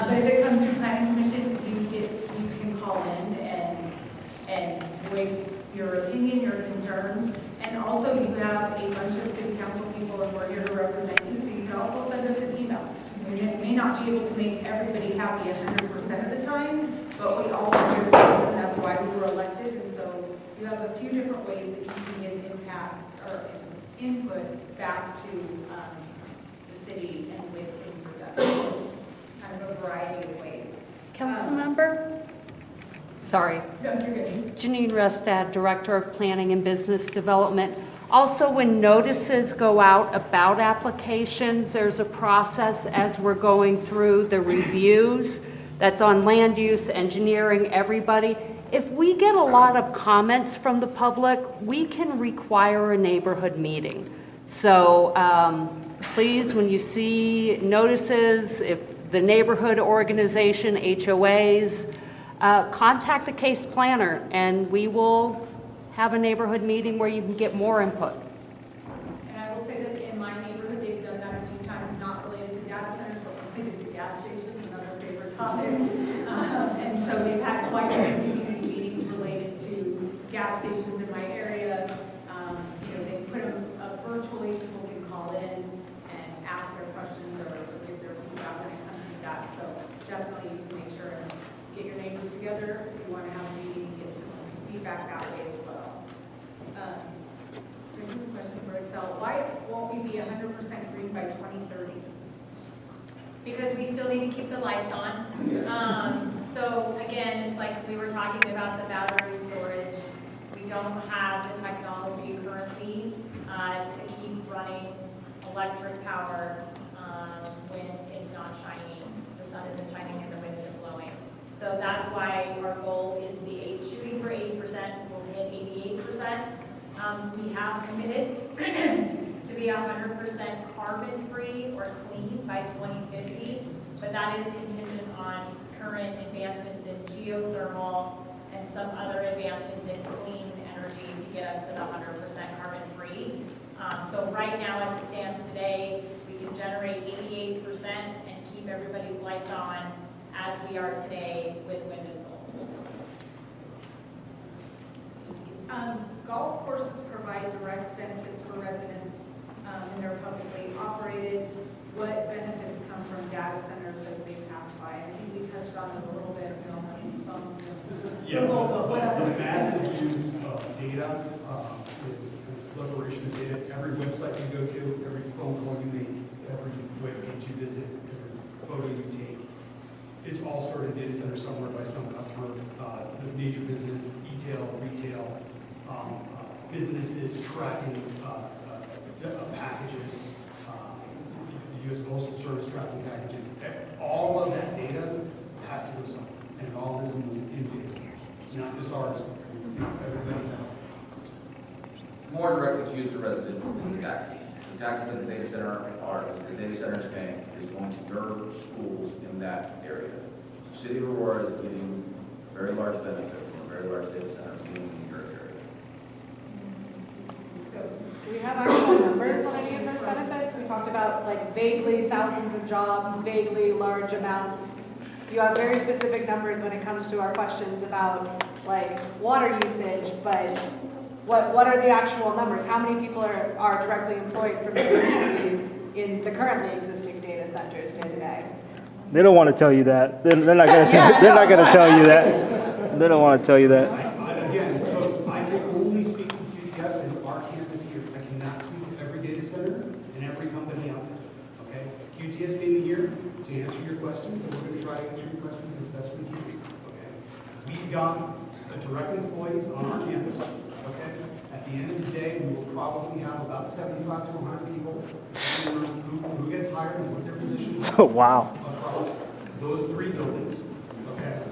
But if it comes to planning commission, you can call in and voice your opinion, your concerns. And also you have a bunch of city council people and we're here to represent you, so you can also send us an email. We may not be able to make everybody happy 100% of the time, but we all want your taste, and that's why we were elected. And so you have a few different ways that you can get impact or input back to the city and with things are done. Kind of a variety of ways. Councilmember? Sorry. No, you're good. Janine Restad, Director of Planning and Business Development. Also, when notices go out about applications, there's a process as we're going through the reviews that's on land use, engineering, everybody. If we get a lot of comments from the public, we can require a neighborhood meeting. So please, when you see notices, if the neighborhood organization, HOAs, contact the case planner and we will have a neighborhood meeting where you can get more input. And I will say that in my neighborhood, they've done that a few times, not related to data centers, but related to gas stations, another favorite topic. And so they've had quite a few community meetings related to gas stations in my area. They put them up virtually, people can call in and ask their questions or give their feedback when it comes to that. So definitely you can make sure and get your neighbors together if you want to have a meeting and get some feedback that way as well. So here's a question for Xcel. Why won't we be 100% green by 2030? Because we still need to keep the lights on. So again, it's like we were talking about the battery storage. We don't have the technology currently to keep running electric power when it's not shining, the sun isn't shining and the wind isn't blowing. So that's why our goal is shooting for 80%, we'll hit 88%. We have committed to be 100% carbon-free or clean by 2050, but that is contingent on current advancements in geothermal and some other advancements in clean energy to get us to the 100% carbon-free. So right now, as it stands today, we can generate 88% and keep everybody's lights on as we are today with wind and solar. Golf courses provide direct benefits for residents and they're publicly operated. What benefits come from data centers as they pass by? I think we touched on it a little bit. We don't have these phones. The massive use of data is proliferation of data. Every website you go to, every phone call you make, every web page you visit, every photo you take, it's all stored in data center somewhere by some customer. The major business, retail, businesses tracking packages, the U.S. Postal Service tracking packages. All of that data has to go somewhere, and it all is in data centers. Not just ours, everybody's out. More directly to use the resident is the taxes. The taxes that the data center the data center is paying is going to your schools in that area. The City of Aurora is getting a very large benefit from a very large data center in your area. Do we have actual numbers on any of those benefits? We talked about like vaguely thousands of jobs, vaguely large amounts. You have very specific numbers when it comes to our questions about like water usage, but what are the actual numbers? How many people are directly employed from this community in the currently existing data centers day to day? They don't want to tell you that. They're not going to. They're not going to tell you that. They don't want to tell you that. Again, folks, I can only speak to QTS and our campus here. I cannot speak to every data center and every company out there. Okay? QTS came here to answer your questions, and we're going to try to answer your questions as best we can. Okay? We've got direct employees on our campus. Okay? At the end of the day, we will probably have about 75 to 100 people who gets hired and what their position is. Oh, wow. Across those 3 buildings. Okay?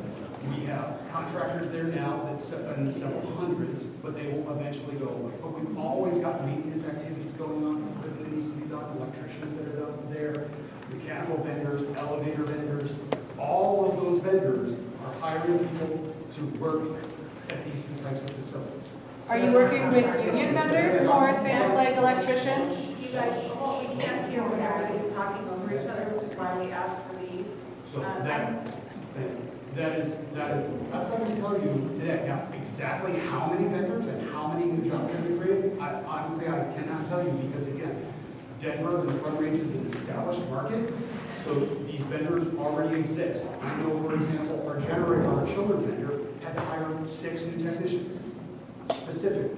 We have contractors there now that's in several hundreds, but they will eventually go away. But we've always got maintenance activities going on, equipment that needs to be done, electricians that are up there, mechanical vendors, elevator vendors. All of those vendors are hiring people to work at these types of facilities. Are you working with union vendors for things like electricians? You guys, we can't hear what everybody's talking over each other, which is why we asked for these. So that's not going to tell you today. Now, exactly how many vendors and how many new jobs are being created, honestly, I cannot tell you because, again, Denver and the Front Range is an established market, so these vendors already exist. I know, for example, our generator, our chiller vendor, had to hire 6 new technicians, specifically,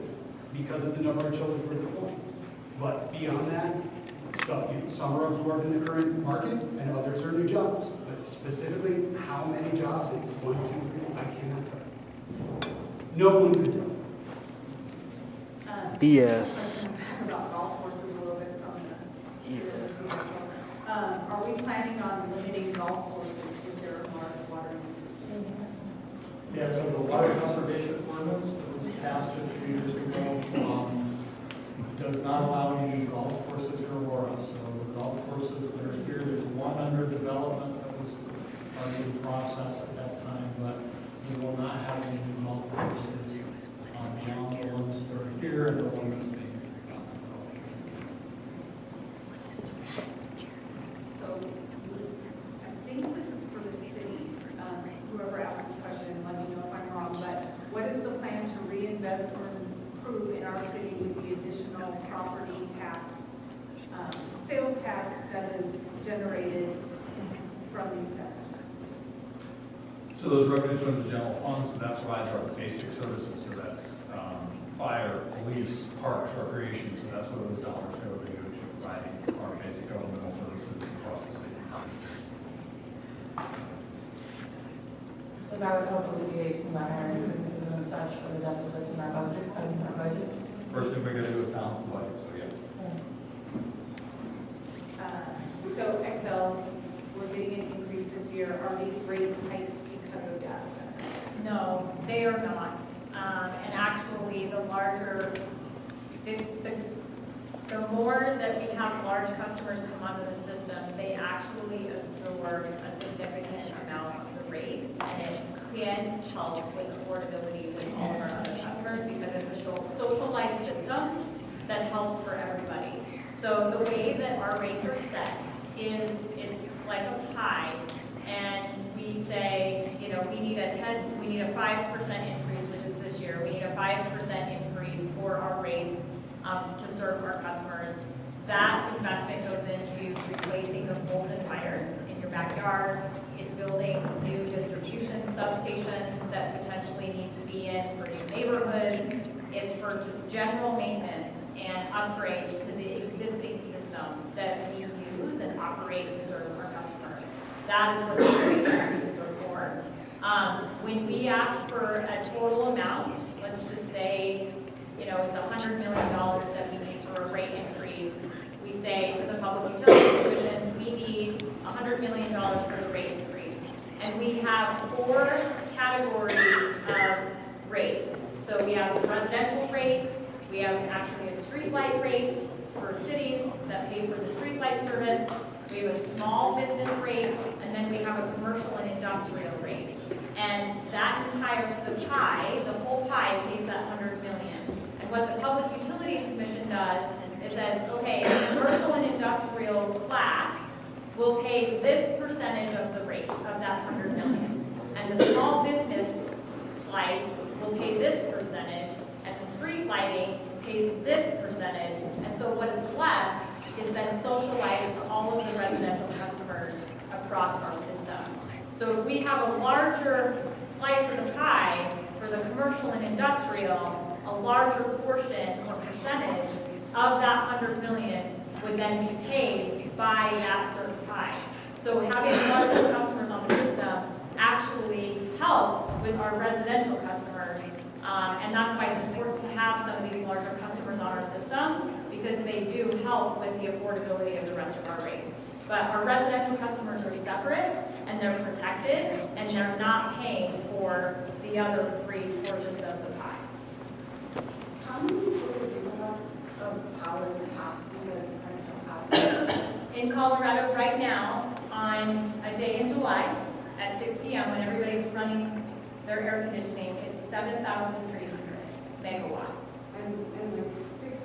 because of the number of chillers we're deploying. But beyond that, some are absorbed in the current market, and others are new jobs. But specifically, how many jobs it's going to, I cannot tell you. No one can tell. BS. About golf courses a little bit, are we planning on limiting golf courses with their water usage? Yeah, so the water conservation ordinance that was passed a few years ago does not allow any golf courses in Aurora. So the golf courses that are here, there's one under development that was already in process at that time, but we will not have any new golf courses beyond the ones that are here and the one that's being So, I think this is for the city. Whoever asked this question, let me know if I'm wrong, but what is the plan to reinvest or improve in our city with the additional property tax, sales tax that is generated from these centers? So those revenues go into the general fund, so that provides our basic services, so that's fire, police, parks, recreation, so that's where those dollars go to providing our basic governmental services across the city. So that would hopefully be some minor increases and such for the deficits in our budget, First thing we gotta do is balance the budget, so yes. So Xcel, we're getting an increase this year. Are these rate hikes because of data centers? No, they are not. And actually, the larger, the more that we have large customers come onto the system, they actually absorb a significant amount of the rates, and it can help with affordability with all of our other customers because it's a socialized system that helps for everybody. So the way that our rates are set is it's like a pie, and we say, you know, we need a 5% increase, which is this year. We need a 5% increase for our rates to serve our customers. That investment goes into replacing the poles and wires in your backyard. It's building new distribution substations that potentially need to be in for new neighborhoods. It's for just general maintenance and upgrades to the existing system that we use and operate to serve our customers. That is what the rate increases are for. When we ask for a total amount, let's just say, you know, it's $100 million that we need for a rate increase. We say to the Public Utilities Commission, we need $100 million for the rate increase. And we have 4 categories of rates. So we have a residential rate, we have actually a streetlight rate for cities that pay for the streetlight service, we have a small business rate, and then we have a commercial and industrial rate. And that entire, the pie, the whole pie pays that $100 million. And what the Public Utilities Commission does is says, okay, the commercial and industrial class will pay this percentage of the rate of that $100 million. And the small business slice will pay this percentage, and the street lighting pays this percentage. And so what is left is then socialized to all of the residential customers across our system. So if we have a larger slice of the pie for the commercial and industrial, a larger portion or percentage of that $100 million would then be paid by that certain pie. So having larger customers on the system actually helps with our residential customers, and that's why it's important to have some of these larger customers on our system, because they do help with the affordability of the rest of our rates. But our residential customers are separate, and they're protected, and they're not paying for the other 3 portions of the pie. How many gigawatts of power capacity does Xcel have? In Colorado right now, on a day in July, at 6 p.m., when everybody's running their air conditioning, it's 7,300 megawatts. And like 6.2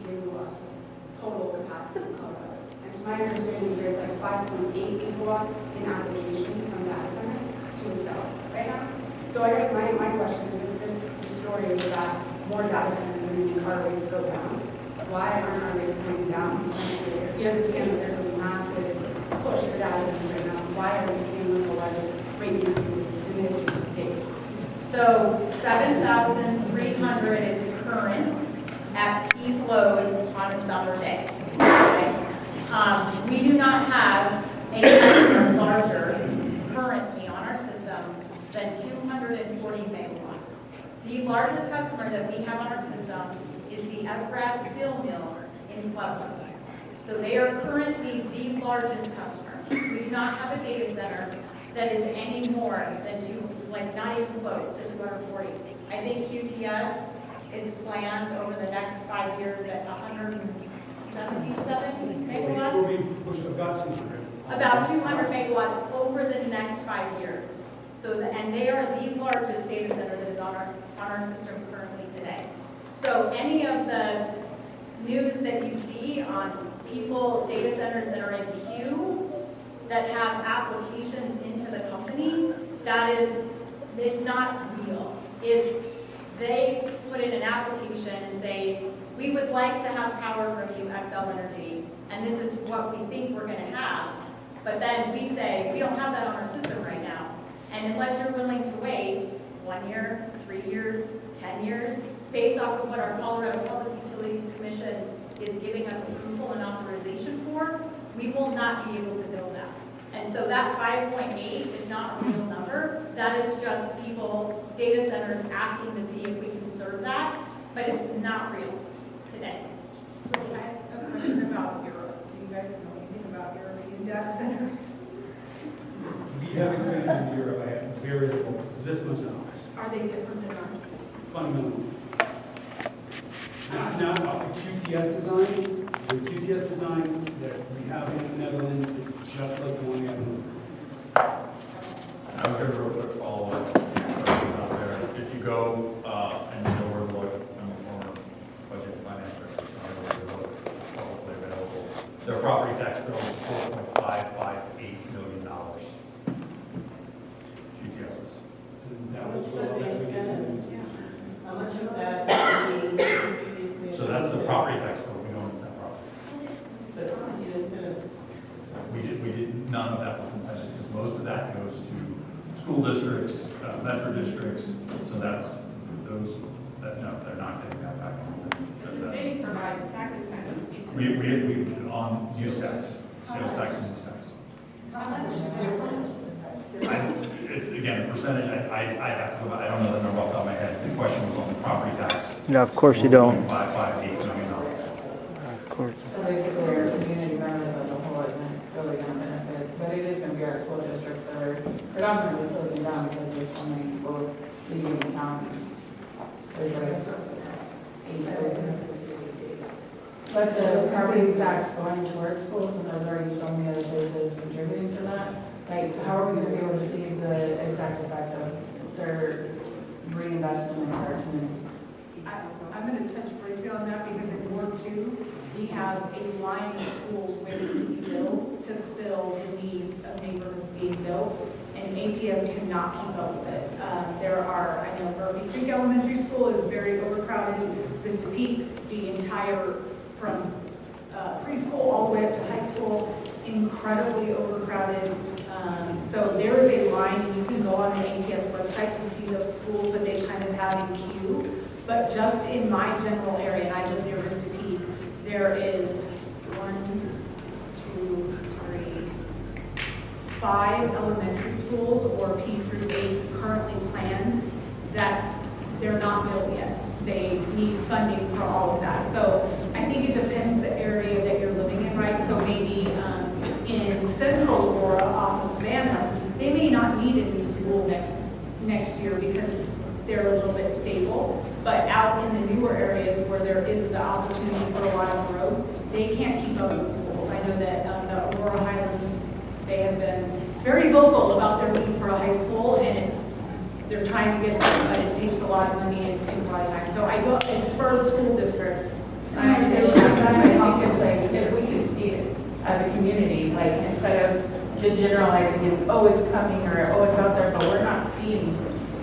gigawatts total capacity in Colorado. And my understanding, there's like 5.8 gigawatts in applications from data centers to Xcel right now. So I guess my question is, if the story is that more data centers are making our rates go down, why aren't our rates going down? You understand that there's a massive push for data centers right now. Why are we seeing the largest rate increases in the history of the state? So 7,300 is current at peak load on a summer day. Okay? We do not have a customer larger currently on our system than 240 megawatts. The largest customer that we have on our system is the Evergrass Steel Mill in Pueblo. So they are currently the largest customer. We do not have a data center that is any more than not even close to 240. I think QTS is planned over the next 5 years at 177 megawatts. We'll be pushing about 200. About 200 megawatts over the next 5 years. So, and they are the largest data center that is on our system currently today. So any of the news that you see on data centers that are in queue, that have applications into the company, it's not real. They put in an application and say, we would like to have power from you, Xcel Energy, and this is what we think we're going to have. But then we say, we don't have that on our system right now. And unless you're willing to wait 1 year, 3 years, 10 years, based off of what our Colorado Public Utilities Commission is giving us approval and authorization for, we will not be able to build that. And so that 5.8 is not a real number. That is just data centers asking to see if we can serve that, but it's not real today. So I have a question about Europe. Do you guys know anything about European data centers? We have experience in Europe. I have very little, this much knowledge. Are they different than ours? Fundamentally. Not off the QTS design. The QTS design that we have in the Netherlands is just like the one we have in the Netherlands. I would give a real quick follow-up. If you go and you know where to look, I'm a former budget and finance director, so I know where to look, publicly available. Their property tax bill is $4.558 million. GTS's. That was What's the incentive? How much of that would be previously? So that's the property tax bill, we own that property. But the incentive. We did, none of that was incentive, because most of that goes to school districts, metro districts, so that's those, no, they're not getting that back on incentive. The city provides tax incentives. We on use tax, sales tax and use tax. How much? It's, again, a percentage, I have to go, I don't know the number off the top of my head. The question was on the property tax. No, of course you don't. $558 million. Of course. So basically, our community government as a whole isn't really going to benefit, but it is going to be our school districts that are predominantly closing down because there's so many people leaving the county. There's like 8,000. But the property tax going towards schools, and there's already so many other places contributing to that, like, how are we going to be able to see the exact effect of their reinvestment in our community? I'm going to touch briefly on that because in Ward 2, we have a line of schools waiting to be built to fill the needs of neighborhoods being built, and APS cannot keep up with it. There are, I know Murphy Creek Elementary School is very overcrowded. Vista Peak, the entire, from preschool all the way up to high school, incredibly overcrowded. So there is a line, and you can go on the APS website to see those schools that they kind of have in queue. But just in my general area, and I live near Vista Peak, there is 5 elementary schools or P through 8s currently planned that they're not built yet. They need funding for all of that. So I think it depends the area that you're living in, right? So maybe in central Aurora off of Savannah, they may not need a new school next year because they're a little bit stable. But out in the newer areas where there is the opportunity for a lot of growth, they can't keep up with schools. I know that the Aurora Highlands, they have been very vocal about their need for a high school, and they're trying to get it, but it takes a lot of money and it takes a lot of time. So I go, it's for school districts. And I think it's like, if we can see it, as a community, like, instead of just generalizing it, oh, it's coming, or oh, it's out there, but we're not seeing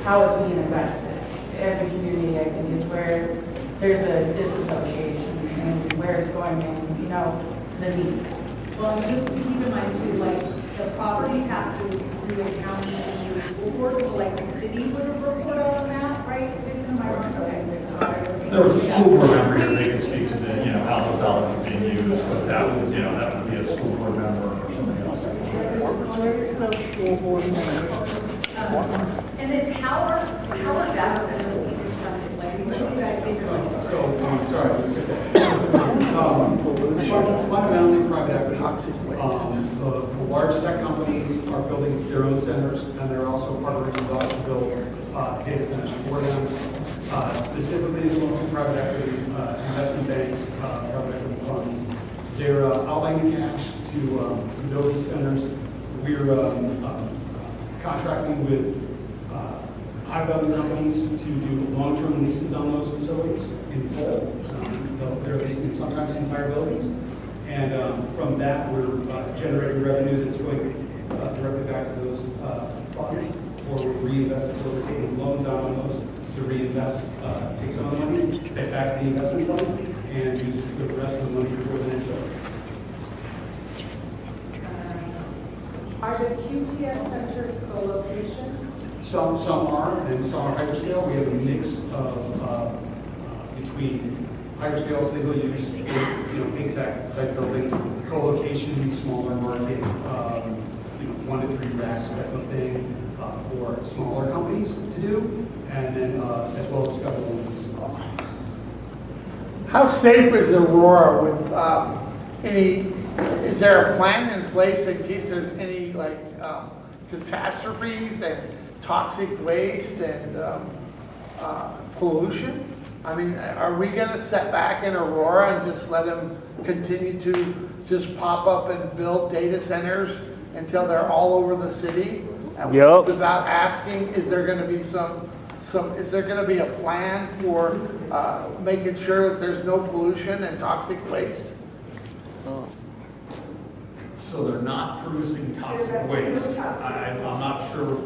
how it's being invested. As a community, I think is where there's a disassociation and where it's going and, you know, the need. Well, and just to keep in mind too, like, the property taxes through the county and the school board, so like the city would have reported on that, right? Isn't my wrong? Okay. There was a school board member here, they could speak to the, how those dollars are being used, but that would, that would be a school board member or somebody else. And then how are data centers being funded? Like, what do you guys think are like? Sorry, let's get that. Fundamentally, private equity. The large tech companies are building their own centers, and they're also partnering with us to build data centers for them. Specifically, it's mostly private equity, investment banks, private equity funds. They're outlaying the cash to build these centers. We're contracting with high-value companies to do long-term leases on those facilities in full. They're leasing sometimes entire buildings. And from that, we're generating revenue that's going directly back to those funds, or we're reinvesting, or we're taking loans out on those to reinvest, take some of the money, pay back the investment fund, and use the rest of the money for the next building. Are the QTS centers co-locations? Some are, and some are hyperscale. We have a mix of between hyperscale, single use, big tech type buildings, co-location, smaller market, 1 to 3 racks type of thing for smaller companies to do, and then as well as federal ones. How safe is Aurora with is there a plan in place in case there's any catastrophes and toxic waste and pollution? I mean, are we going to sit back in Aurora and just let them continue to just pop up and build data centers until they're all over the city? Yep. Without asking, is there going to be is there going to be a plan for making sure that there's no pollution and toxic waste? So they're not producing toxic waste. I'm not sure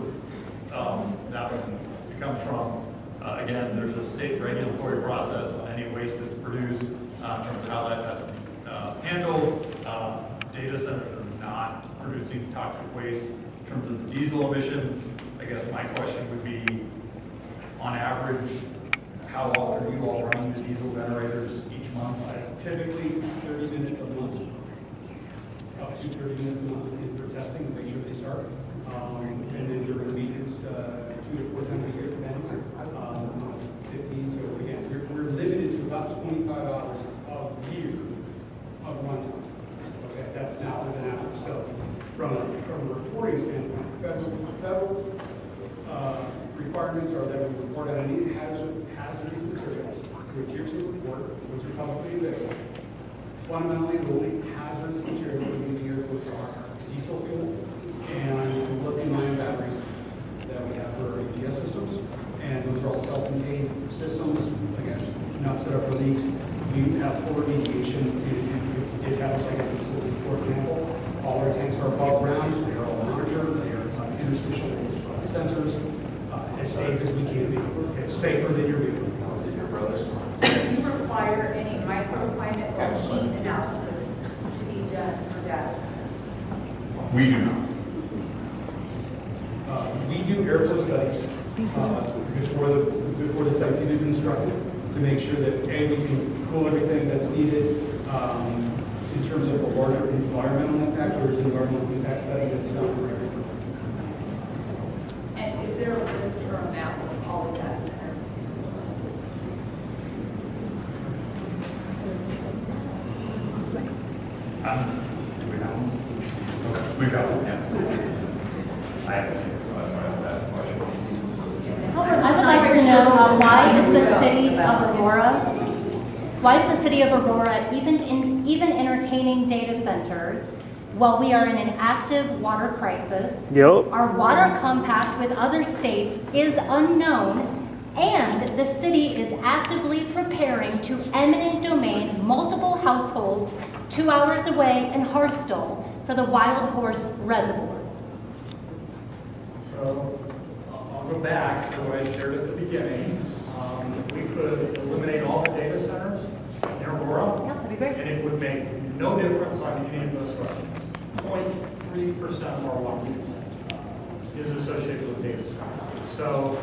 that one comes from. Again, there's a state regulatory process on any waste that's produced in terms of how that has to be handled. Data centers are not producing toxic waste. In terms of the diesel emissions, I guess my question would be, on average, how often are you all running the diesel generators each month? Typically 30 minutes a month, up to 30 minutes a month for testing, make sure they start. And then during the week, it's 2 to 4 times a year, depends. 15, so again, we're limited to about 25 hours a year of runtime. Okay, that's not with an average. So from a reporting standpoint, federal requirements are that we report on any hazardous materials through a tier 2 report, which are publicly available. Fundamentally, the only hazardous material that we here are diesel fuel and lithium-ion batteries that we have for EPS systems. And those are all self-contained systems, again, not set up for leaks. We have full remediation, and if we did have a tank facility, for example, all our tanks are above ground, they are all monitored, they are interstitial sensors, as safe as we can be. It's safer than your vehicle. Do you require any microclimate or heat analysis to be done for data centers? We do not. We do airflow studies before the site's even constructed to make sure that A, we can cool everything that's needed in terms of the larger environmental impact, or is environmental impact study that's done for everything. And is there a list or a map of all the data centers? Do we have one? Okay, we've got one, yeah. I haven't seen it, so that's why I have to ask the question. I would like to know why is the city of Aurora, even entertaining data centers while we are in an active water crisis? Yep. Our water compact with other states is unknown, and the city is actively preparing to eminent domain multiple households 2 hours away in Harstall for the Wild Horse Reservoir. So I'll go back to what I shared at the beginning. We could eliminate all the data centers in Aurora. Yeah, that'd be great. And it would make no difference on any of those questions. 0.3% of our water use is associated with data centers. So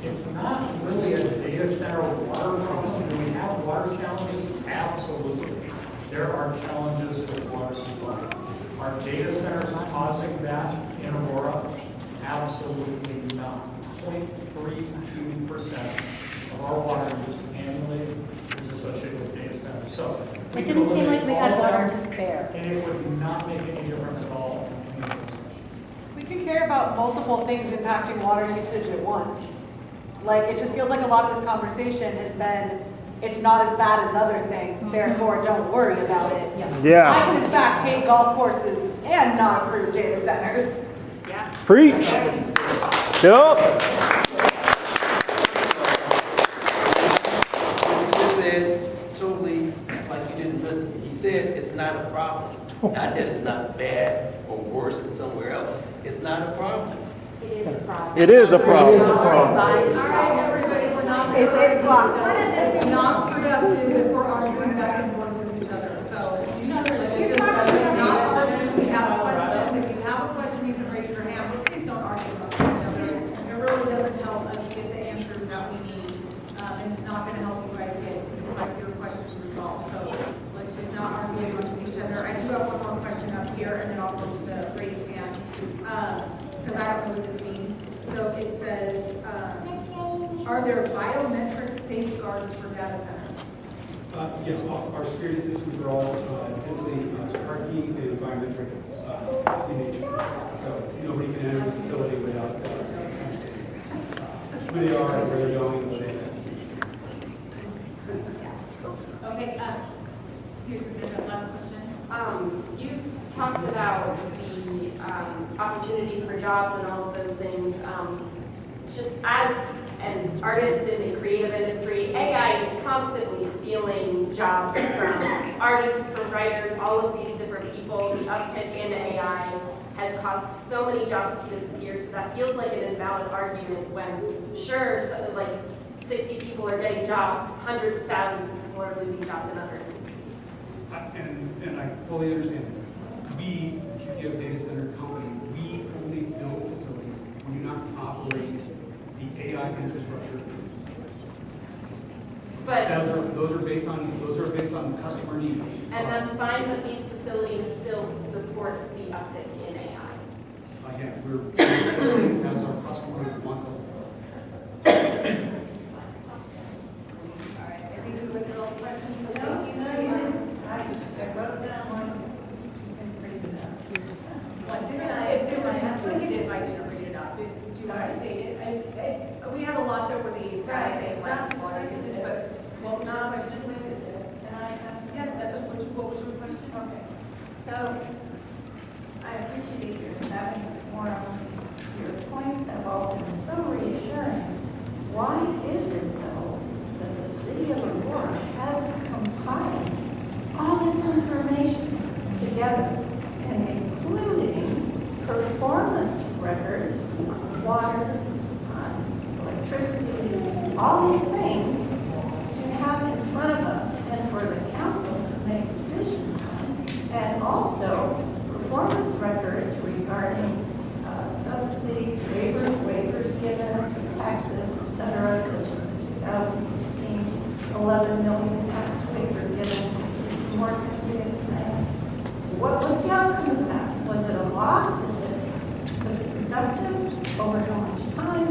it's not really a data center water problem. Do we have water challenges? Absolutely. There are challenges with water supply. Are data centers causing that in Aurora? Absolutely not. 0.32% of our water use annually is associated with data centers. So we It can didn't seem like eliminate we had all water that, to spare. and it would not make any difference at all in any of those questions. We could care about multiple things impacting water usage at once. Like, it just feels like a lot of this conversation has been, it's not as bad as other things, therefore don't worry about it. I Yeah. can in fact hate golf courses and not approve data centers. Yeah. Preach. Yup. What you just said, totally, it's like you didn't listen. He said it's not a problem. Not that it's not bad or worse than somewhere else. It's not a problem. It is a problem. It is a problem. All right, everybody, we're not. It's 8 o'clock. It's not productive if we're arguing back and forth with each other, so. It's not productive. We have questions. If you have a question, you can raise your hand, but please don't argue about each other. It really doesn't help us get the answers that we need, and it's not gonna help you guys get, like, your questions resolved, so let's just not argue amongst each other. I do have one more question up here, and then I'll go to the raised hand, because I don't know what this means. So it says, are there biometric safeguards for data centers? Yes, our security systems are all typically parking and biometric in nature. So nobody can enter the facility without who they are, where they're going, and what they have. Okay, here's the last question. You talked about the opportunities for jobs and all of those things. Just as an artist in the creative industry, AI is constantly stealing jobs from artists, from writers, all of these different people. The uptick in AI has caused so many jobs to disappear, so that feels like an invalid argument when, sure, so, like 60 people are getting jobs, hundreds of thousands of people are losing jobs in other industries. And I fully understand. We, QTS Data Center Company, we only build facilities. We do not operate the AI infrastructure. But Those are based on customer needs. and that's fine, but these facilities still support the uptick in AI. Again, we're, as our customers want us to. All right, I think we went through all the questions. So I wrote it down. What did I? If there were, you did, I didn't read it up. Do you want to say it? We had a lot that were the exact same, like water usage, but what was your question? Can I ask? Yeah, that's what was your question? Okay. So, I appreciate your having the forum. Your points have all been so reassuring. Why is it, though, that the city of Aurora hasn't compiled all this information together, and including performance records on water, on electricity, all these things to have in front of us and for the council to make decisions on, and also performance records regarding subsidies, waivers given, taxes, etc., such as the 2016 11 million tax waiver given to mortgage gigs. What's the outcome of that? Was it a loss? Was it productive? Over how much time?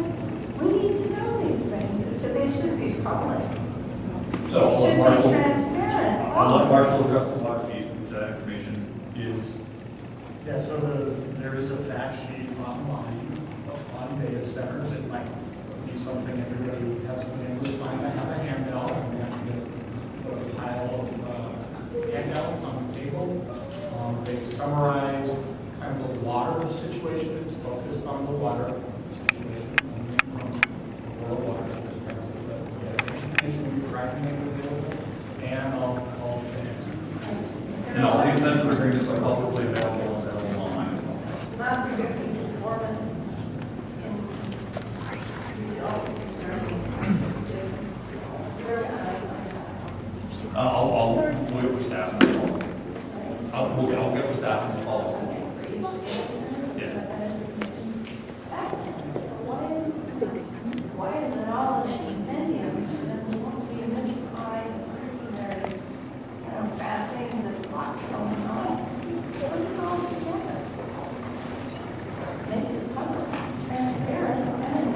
We need to know these things. They should be public. So I'll Should let be Marshall, transparent. I'll let Marshall address the water piece, and that information is, Yeah, so there is a fact sheet online on data centers. It might be something everybody hasn't been able to find. I have a handout, and we have to get a pile of handouts on the table. They summarize kind of the water situation. It's focused on the water situation, or water perspective. But yeah, anything we try to make available, and I'll and I'll leave incentive agreements are publicly available and available online as well. Not predicting performance in results I'll wait with staff and follow. I'll get with staff and follow. Yes. So why is it all in the opinion and we won't be mystified thinking there's, bad things and lots going on? Put it all together. Make it public, transparent, and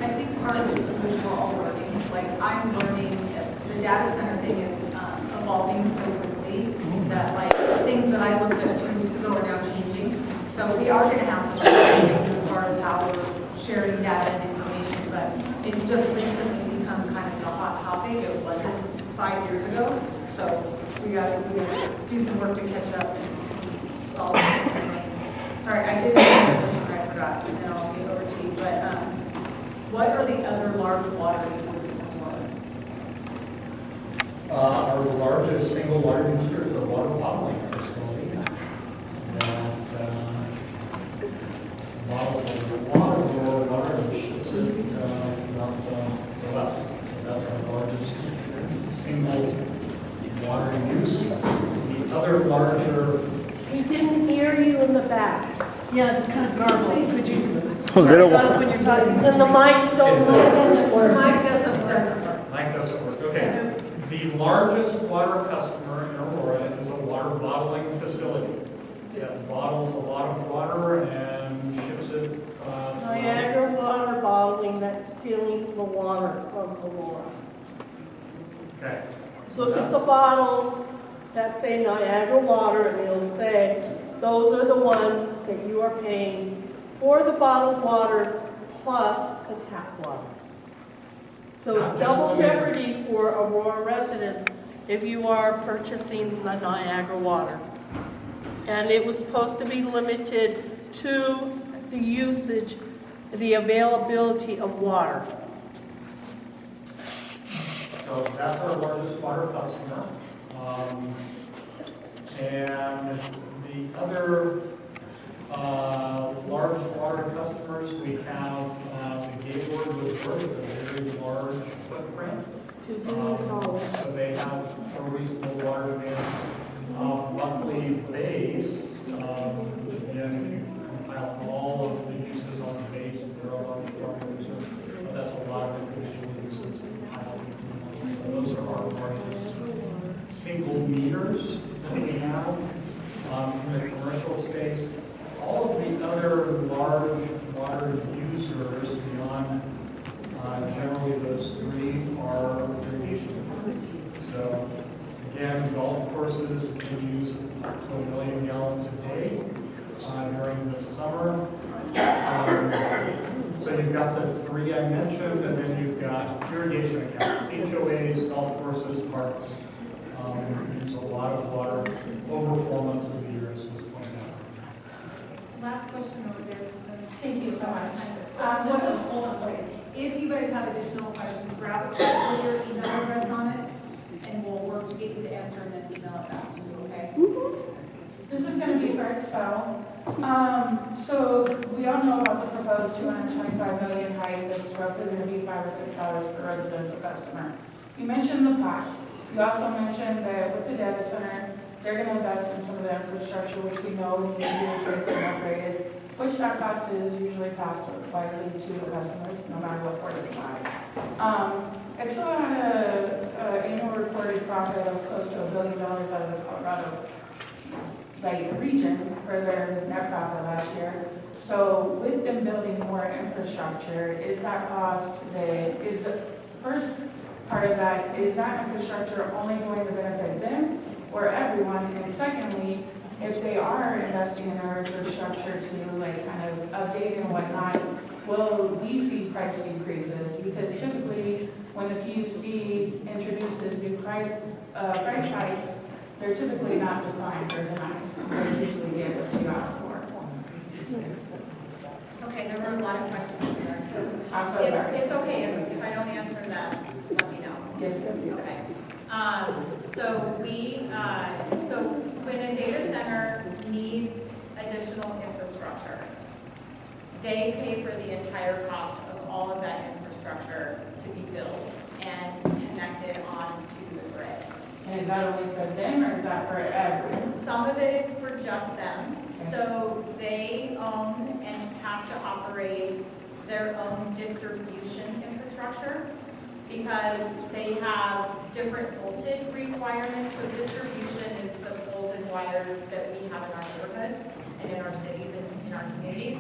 I think part of it's because we're all learning. It's like I'm learning, the data center thing is evolving so quickly that like things that I looked at 2 weeks ago are now changing. So we are going to have to learn things as far as how we're sharing data and information, but it's just recently become kind of a hot topic. It wasn't 5 years ago. So we got to do some work to catch up and solve some things. Sorry, I did have a question I forgot, and then I'll get over to you. But what are the other large water users in Florida? Our largest single water user is a water bottling facility. That bottles a lot of raw water and ships it throughout the West. So that's our largest single water use. The other larger. we didn't hear you in the back. Yeah, it's kind of garbled. Could you? They don't want- That's when you're talking. And the mics don't, mic doesn't work. Mic doesn't work. Mic doesn't work, okay. The largest water customer in Aurora is a water bottling facility. It bottles a lot of water and ships it. Niagara Water Bottling, that's stealing the water from Aurora. Okay. Look at the bottles that say Niagara Water, and it'll say, those are the ones that you are paying for the bottled water plus the tap water. So Not it's just double limited. jeopardy for Aurora residents if you are purchasing the Niagara Water. And it was supposed to be limited to the usage, the availability of water. So that's our largest water customer. And the other large water customers, we have the Gaylord Resort is a very large footprint. So they have a reasonable water demand. Monthly base, again, if you compile all of the uses on the base, there are a lot of water users, but that's a lot of individual uses. So those are our largest single meters that we have in the commercial space. All of the other large water users beyond generally those three are irrigation. So again, golf courses can use up to 1 million gallons a day during the summer. So you've got the three I mentioned, and then you've got irrigation accounts, HOAs, golf courses, parks. Use a lot of water over 4 months of the year, as was pointed out. Last question over there. Thank you so much. Hold on, wait. If you guys have additional questions, grab it, put your email address on it, and we'll work to get you the answer and then email it back to you, okay? This is going to be for Xcel. So we all know about the proposed $225 million hike that's roughly going to be $5 or $6 per residential customer. You mentioned the pot. You also mentioned that with the data center, they're going to invest in some of the infrastructure, which we know needs to be replaced and upgraded, which that cost is usually passed widely to the customers, no matter what port it's by. Xcel had an annual reported profit of close to $1 billion out of the Colorado region for their net profit last year. So with them building more infrastructure, is that cost, is the first part of that, is that infrastructure only going to benefit them or everyone? And secondly, if they are investing in our infrastructure to like kind of update and whatnot, will we see price increases? Because typically when the PUC introduces new price hikes, they're typically not declined or denied. They usually get what you ask for. Okay, there were a lot of questions there, so I'm so sorry. it's okay if I don't answer that, let me know. Yes, ma'am. Okay. So when a data center needs additional infrastructure, they pay for the entire cost of all of that infrastructure to be built and connected onto the grid. And is that only for them or is that for everyone? Some of it is for just them, so they own and have to operate their own distribution infrastructure because they have different voltage requirements. So distribution is the poles and wires that we have in our neighborhoods and in our cities and in our communities.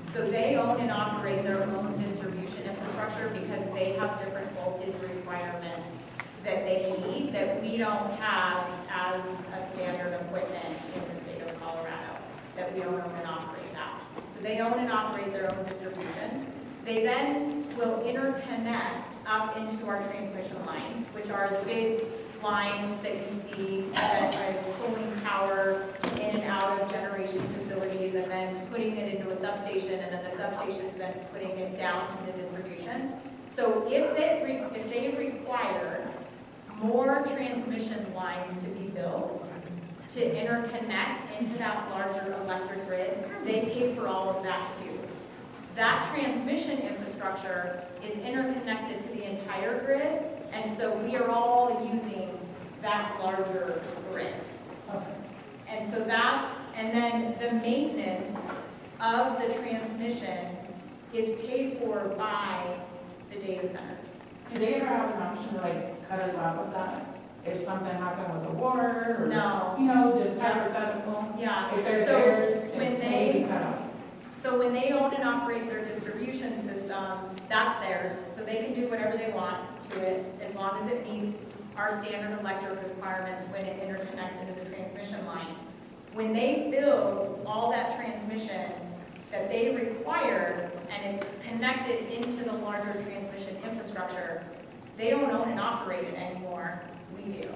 So they own and operate their own distribution infrastructure because they have different voltage requirements that they need that we don't have as a standard equipment in the state of Colorado, that we don't own and operate that. So they own and operate their own distribution. They then will interconnect up into our transmission lines, which are the big lines that you see that are pulling power in and out of generation facilities and then putting it into a substation, and then the substation is then putting it down to the distribution. So if they require more transmission lines to be built to interconnect into that larger electric grid, they pay for all of that too. That transmission infrastructure is interconnected to the entire grid, and so we are all using that larger grid. And so and then the maintenance of the transmission is paid for by the data centers. Do they ever have an option to like cut us off of that? If something happened with the water or, No. you know, just hypothetical? Yeah, If they're so theirs, when it they- may be cut off. So when they own and operate their distribution system, that's theirs. So they can do whatever they want to it as long as it meets our standard electric requirements when it interconnects into the transmission line. When they build all that transmission that they require and it's connected into the larger transmission infrastructure, they don't own and operate it anymore, we do.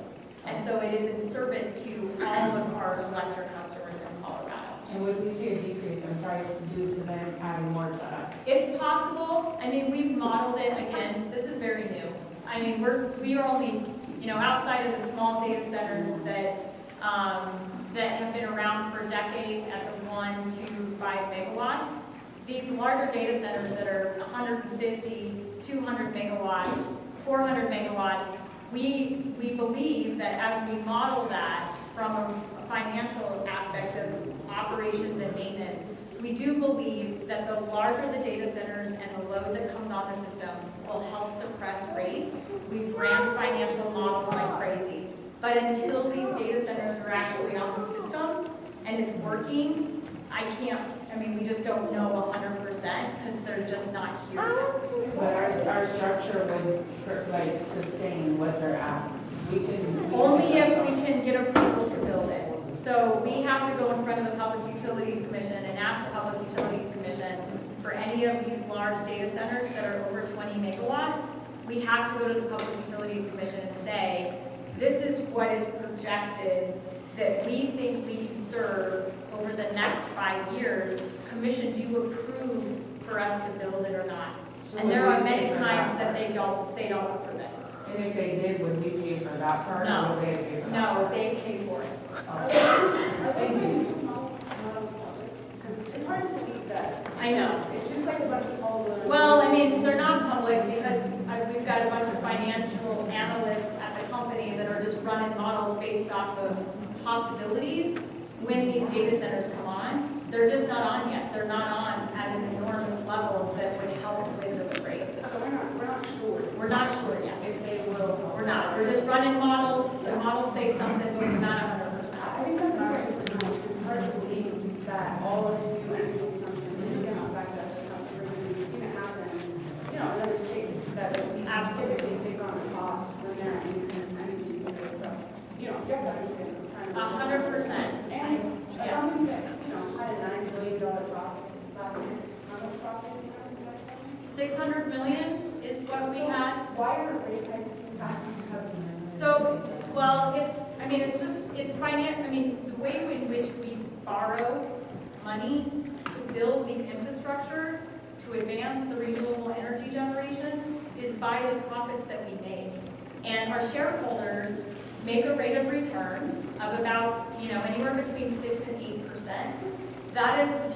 And so it is in service to all of our electric customers in Colorado. And would we see a decrease in price due to them adding more to that? It's possible. I mean, we've modeled it, again, this is very new. I mean, we are only, you know, outside of the small data centers that have been around for decades at the 1 to 5 megawatts. These larger data centers that are 150, 200 megawatts, 400 megawatts, we believe that as we model that from a financial aspect of operations and maintenance, we do believe that the larger the data centers and the load that comes on the system will help suppress rates. We've ran financial models like crazy. But until these data centers are actually on the system and it's working, we just don't know 100% because they're just not here yet. But our structure would like sustain what they're at. Only if we can get approval to build it. So we have to go in front of the Public Utilities Commission and ask the Public Utilities Commission for any of these large data centers that are over 20 megawatts. We have to go to the Public Utilities Commission and say, this is what is projected that we think we can serve over the next 5 years. Commission, do you approve for us to build it or not? And there are many times that they don't approve it. And if they did, would we pay for that part? No. Or would they pay for that? No, they pay for it. Thank you. Because it's hard to believe that. I know. It's just like a bunch of all the. Well, I mean, they're not public because we've got a bunch of financial analysts at the company that are just running models based off of possibilities when these data centers come on. They're just not on yet. They're not on at an enormous level that would help with those rates. So we're not sure. We're not sure yet. If they will. We're not. We're just running models. The models say something, but we're not 100%. I think that's it's hard to believe that all of these new energy consumption is going to affect us as customers. And we've seen it happen, you know, in other states that we absolutely take on the cost when they're increasing energy usage. So, you know, you have to understand what I'm trying to 100%. And Yes. company that, you know, had a $9 billion profit last year. How much profit did you have? $600 million is what we had. Why are rate hikes passing customers? So, well, it's finance, the way in which we borrow money to build the infrastructure to advance the renewable energy generation is by the profits that we make. And our shareholders make a rate of return of about, anywhere between 6 and 8%. That is,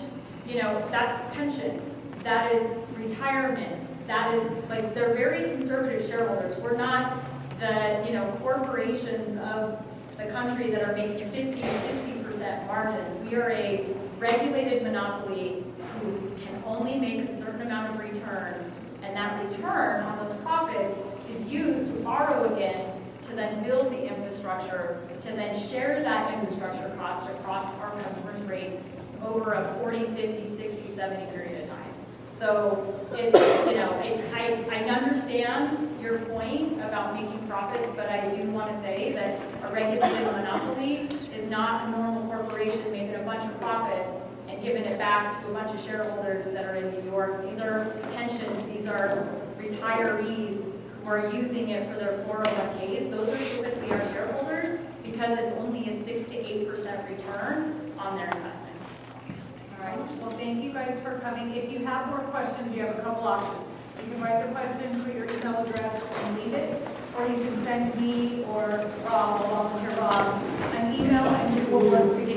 that's pensions, that is retirement, that is, like, they're very conservative shareholders. We're not the, corporations of the country that are making 50, 60% margins. We are a regulated monopoly who can only make a certain amount of return, and that return on those profits is used to borrow against to then build the infrastructure, to then share that infrastructure cost across our customers' rates over a 40, 50, 60, 70 period of time. So it's, I understand your point about making profits, but I do want to say that a regulated monopoly is not a normal corporation making a bunch of profits and giving it back to a bunch of shareholders that are in New York. These are pensions, these are retirees who are using it for their 401ks. Those are typically our shareholders because it's only a 6 to 8% return on their investments. All right, well, thank you guys for coming. If you have more questions, you have a couple options. You can write the question, put your email address, and leave it, or you can send me or Rob, or volunteer Rob, an email, and we will work together